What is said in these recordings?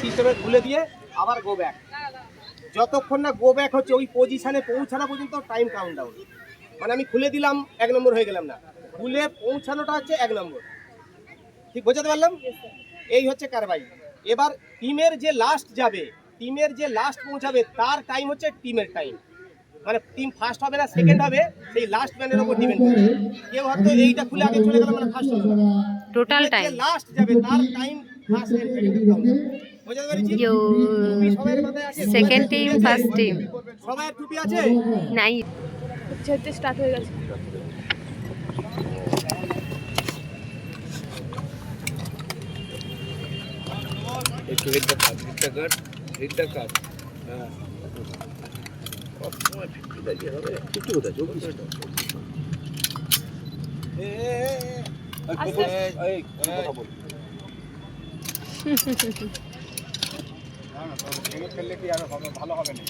সিস্টেমে খুলে দিয়ে আবার গো ব্যাক। যতক্ষণ না গো ব্যাক হচ্ছে ওই পজিশনে পৌঁছানো পর্যন্ত টাইম কাউন্টডাউন। মানে আমি খুলে দিলাম 1 নম্বর হয়ে গেলাম না, খুলে পৌঁছানোটা হচ্ছে 1 নম্বর। ঠিক বোঝাতে পারলাম? এই হচ্ছে কারবাই। এবার টিমের যে লাস্ট যাবে, টিমের যে লাস্ট পৌঁছাবে তার টাইম হচ্ছে টিমের টাইম। মানে টিম ফার্স্ট হবে না সেকেন্ড হবে সেই লাস্ট ম্যানের উপর ডিপেন্ড করে। কেউ হয়তো এইটা খুলে আগে চলে গেল মানে ফার্স্ট হলো না, টোটাল টাইম লাস্ট যাবে তার time first and second count. বোঝাতে পেরেছি? টুপি সবার মাথায় আছে? সেকেন্ড টিম ফার্স্ট টিম সবার টুপি আছে? নাই। হচ্ছে স্টার্ট হয়ে গেছে। একটু hit the cut, hit the cut, hit the cut. হ্যাঁ সবসময় 50 দিয়ে হবে। 50 কোথায়? 24 এই কথা বল। খেললে কি আর হবে? ভালো হবে না।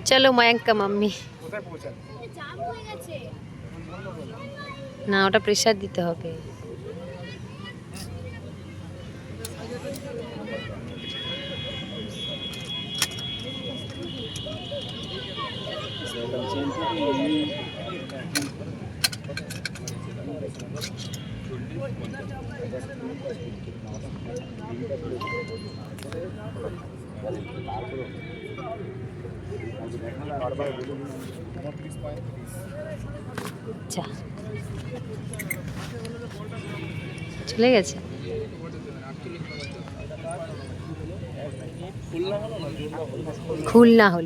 চলো ময়ঙ্ক কা মাম্মি। কোথায় পৌঁছান? না ওটা প্রেসার দিতে হবে। আচ্ছা চলে গেছে। খুলনা হল